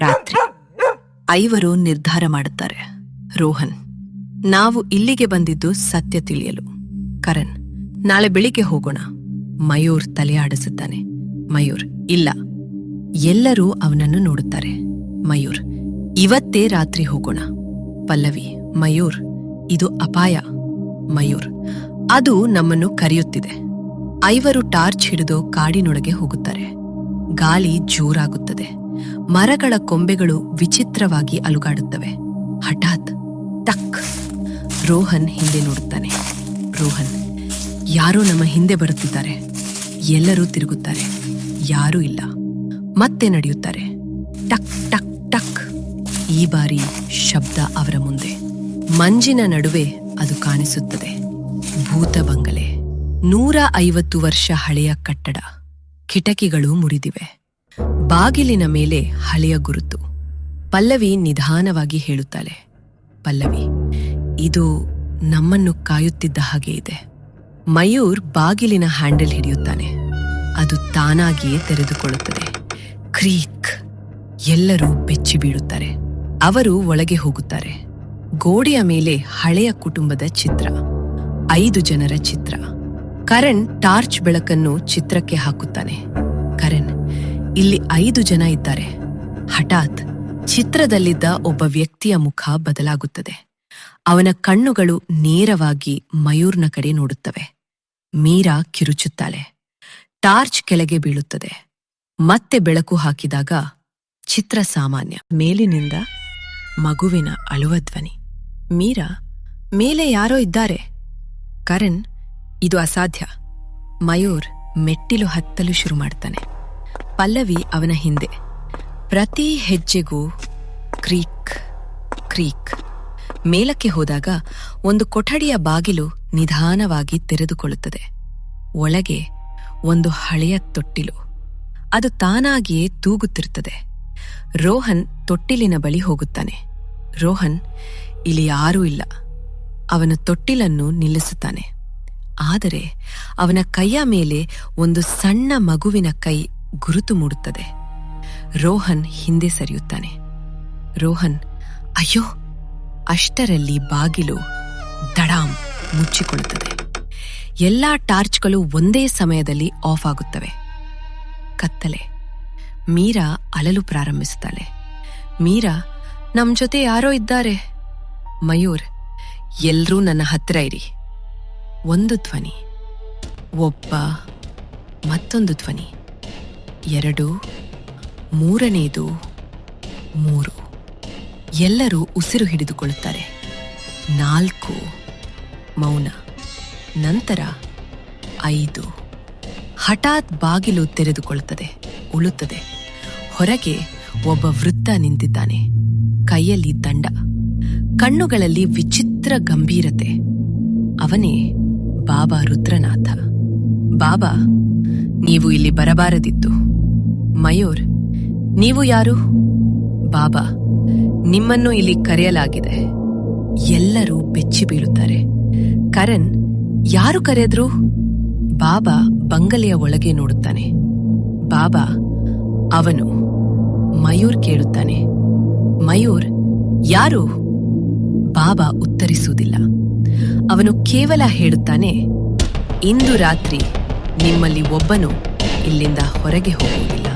ರಾತ್ರಿ ಐವರು ನಿರ್ಧಾರ ಮಾಡುತ್ತಾರೆ. ರೋಹನ್, ನಾವು ಇಲ್ಲಿಗೆ ಬಂದಿದ್ದು ಸತ್ಯ ತಿಳಿಯಲು. ಕರಣ್, ನಾಳೆ ಬೆಳಿಗ್ಗೆ ಹೋಗೋಣ. ಮಯೂರ್ ತಲೆ ಆಡಿಸುತ್ತಾನೆ. ಮಯೂರ್, ಇಲ್ಲ. ಎಲ್ಲರೂ ಅವನನ್ನು ನೋಡುತ್ತಾರೆ. ಮಯೂರ್, ಇವತ್ತೇ ರಾತ್ರಿ ಹೋಗೋಣ. ಪಲ್ಲವಿ, ಮಯೂರ್, ಇದು ಅಪಾಯ. ಮಯೂರ್, ಅದು ನಮ್ಮನ್ನು ಕರೆಯುತ್ತಿದೆ. ಐವರು ಟಾರ್ಚ್ ಹಿಡಿದು ಕಾಡಿನೊಳಗೆ ಹೋಗುತ್ತಾರೆ. ಗಾಳಿ ಜೋರಾಗುತ್ತದೆ. ಮರಗಳ ಕೊಂಬೆಗಳು ವಿಚಿತ್ರವಾಗಿ ಅಲುಗಾಡುತ್ತವೆ. ಹಠಾತ್ ಟಕ್. ರೋಹನ್ ಹಿಂದೆ ನೋಡುತ್ತಾನೆ. ರೋಹನ್, ಯಾರೋ ನಮ್ಮ ಹಿಂದೆ ಬರುತ್ತಿದ್ದಾರೆ. ಎಲ್ಲರೂ ತಿರುಗುತ್ತಾರೆ. ಯಾರೂ ಇಲ್ಲ. ಮತ್ತೆ ನಡೆಯುತ್ತಾರೆ. ಟಕ್ ಟಕ್ ಟಕ್. ಈ ಬಾರಿ ಶಬ್ದ ಅವರ ಮುಂದೆ. ಮಂಜಿನ ನಡುವೆ ಅದು ಕಾಣಿಸುತ್ತದೆ. ಭೂತ ಬಂಗಲೆ. 150 ವರ್ಷ ಹಳೆಯ ಕಟ್ಟಡ. ಕಿಟಕಿಗಳು ಮುರಿದಿವೆ. ಬಾಗಿಲಿನ ಮೇಲೆ ಹಳೆಯ ಗುರುತು. ಪಲ್ಲವಿ ನಿಧಾನವಾಗಿ ಹೇಳುತ್ತಾಳೆ. ಪಲ್ಲವಿ, ಇದು ನಮ್ಮನ್ನು ಕಾಯುತ್ತಿದ್ದ ಹಾಗೆ ಇದೆ. ಮಯೂರ್ ಬಾಗಿಲಿನ ಹ್ಯಾಂಡಲ್ ಹಿಡಿಯುತ್ತಾನೆ. ಅದು ತಾನಾಗಿಯೇ ತೆರೆದುಕೊಳ್ಳುತ್ತದೆ. ಕ್ರೀಕ್. ಎಲ್ಲರೂ ಬೆಚ್ಚಿ ಬೀಳುತ್ತಾರೆ. ಅವರು ಒಳಗೆ ಹೋಗುತ್ತಾರೆ. ಗೋಡೆಯ ಮೇಲೆ ಹಳೆಯ ಕುಟುಂಬದ ಚಿತ್ರ. 5 ಜನರ ಚಿತ್ರ. ಕರಣ್ ಟಾರ್ಚ್ ಬೆಳಕನ್ನು ಚಿತ್ರಕ್ಕೆ ಹಾಕುತ್ತಾನೆ. ಕರಣ್, ಇಲ್ಲಿ 5 ಜನ ಇದ್ದಾರೆ. ಹಠಾತ್ ಚಿತ್ರದಲ್ಲಿದ್ದ ಒಬ್ಬ ವ್ಯಕ್ತಿಯ ಮುಖ ಬದಲಾಗುತ್ತದೆ. ಅವನ ಕಣ್ಣುಗಳು ನೇರವಾಗಿ ಮಯೂರ್ನ ಕಡೆ ನೋಡುತ್ತವೆ. ಮೀರಾ ಕಿರುಚುತ್ತಾಳೆ. ಟಾರ್ಚ್ ಕೆಳಗೆ ಬೀಳುತ್ತದೆ. ಮತ್ತೆ ಬೆಳಕು ಹಾಕಿದಾಗ ಚಿತ್ರ ಸಾಮಾನ್ಯ. ಮೇಲಿನಿಂದ ಮಗುವಿನ ಅಳುವ ಧ್ವನಿ. ಮೀರಾ, ಮೇಲೆ ಯಾರೋ ಇದ್ದಾರೆ. ಕರಣ್, ಇದು ಅಸಾಧ್ಯ. ಮಯೂರ್ ಮೆಟ್ಟಿಲು ಹತ್ತಲು ಶುರು ಮಾಡ್ತಾನೆ. ಪಲ್ಲವಿ ಅವನ ಹಿಂದೆ. ಪ್ರತಿ ಹೆಜ್ಜೆಗೂ ಕ್ರೀಕ್ ಕ್ರೀಕ್. ಮೇಲಕ್ಕೆ ಹೋದಾಗ ಒಂದು ಕೊಠಡಿಯ ಬಾಗಿಲು ನಿಧಾನವಾಗಿ ತೆರೆದುಕೊಳ್ಳುತ್ತದೆ. ಒಳಗೆ ಒಂದು ಹಳೆಯ ತೊಟ್ಟಿಲು. ಅದು ತಾನಾಗಿಯೇ ತೂಗುತ್ತಿರುತ್ತದೆ. ರೋಹನ್ ತೊಟ್ಟಿಲಿನ ಬಳಿ ಹೋಗುತ್ತಾನೆ. ರೋಹನ್, ಇಲ್ಲಿ ಯಾರೂ ಇಲ್ಲ. ಅವನ ತೊಟ್ಟಿಲನ್ನು ನಿಲ್ಲಿಸುತ್ತಾನೆ. ಆದರೆ ಅವನ ಕೈಯ ಮೇಲೆ ಒಂದು ಸಣ್ಣ ಮಗುವಿನ ಕೈ ಗುರುತು ಮೂಡುತ್ತದೆ. ರೋಹನ್ ಹಿಂದೆ ಸರಿಯುತ್ತಾನೆ. ರೋಹನ್, ಅಯ್ಯೋ! ಅಷ್ಟರಲ್ಲಿ ಬಾಗಿಲು ದಡಾಂ ಮುಚ್ಚಿಕೊಳ್ಳುತ್ತದೆ. ಎಲ್ಲಾ ಟಾರ್ಚ್ಗಳು ಒಂದೇ ಸಮಯದಲ್ಲಿ ಆಫ್ ಆಗುತ್ತವೆ. ಕತ್ತಲೆ. ಮೀರಾ ಅಳಲು ಪ್ರಾರಂಭಿಸುತ್ತಾಳೆ. ಮೀರಾ, ನಮ್ ಜೊತೆ ಯಾರೋ ಇದ್ದಾರೆ. ಮಯೂರ್, ಎಲ್ರೂ ನನ್ನ ಹತ್ತಿರ ಇರಿ. ಒಂದು ಧ್ವನಿ. ಒಬ್ಬ. ಮತ್ತೊಂದು ಧ್ವನಿ. 2, 3ನೇದು. 3. ಎಲ್ಲರೂ ಉಸಿರು ಹಿಡಿದುಕೊಳ್ಳುತ್ತಾರೆ. 4. ಮೌನ. ನಂತರ 5. ಹಠಾತ್ ಬಾಗಿಲು ತೆರೆದುಕೊಳ್ಳುತ್ತದೆ. ಉಳುತ್ತದೆ. ಹೊರಗೆ ಒಬ್ಬ ವೃದ್ಧ ನಿಂತಿದ್ದಾನೆ. ಕೈಯಲ್ಲಿ ದಂಡ. ಕಣ್ಣುಗಳಲ್ಲಿ ವಿಚಿತ್ರ ಗಂಭೀರತೆ. ಅವನೇ ಬಾಬಾ ರುದ್ರನಾಥ. ಬಾಬಾ, ನೀವು ಇಲ್ಲಿ ಬರಬಾರದಿತ್ತು. ಮಯೂರ್, ನೀವು ಯಾರು? ಬಾಬಾ, ನಿಮ್ಮನ್ನು ಇಲ್ಲಿ ಕರೆಯಲಾಗಿದೆ. ಎಲ್ಲರೂ ಬೆಚ್ಚಿ ಬೀಳುತ್ತಾರೆ. ಕರಣ್, ಯಾರು ಕರೆದ್ರು? ಬಾಬಾ ಬಂಗಲೆಯ ಒಳಗೆ ನೋಡುತ್ತಾನೆ. ಬಾಬಾ, ಅವನು. ಮಯೂರ್ ಕೇಳುತ್ತಾನೆ. ಮಯೂರ್, ಯಾರು? ಬಾಬಾ ಉತ್ತರಿಸುವುದಿಲ್ಲ. ಅವನು ಕೇವಲ ಹೇಳುತ್ತಾನೆ, ಇಂದು ರಾತ್ರಿ ನಿಮ್ಮಲ್ಲಿ ಒಬ್ಬನು ಇಲ್ಲಿಂದ ಹೊರಗೆ ಹೋಗುವುದಿಲ್ಲ.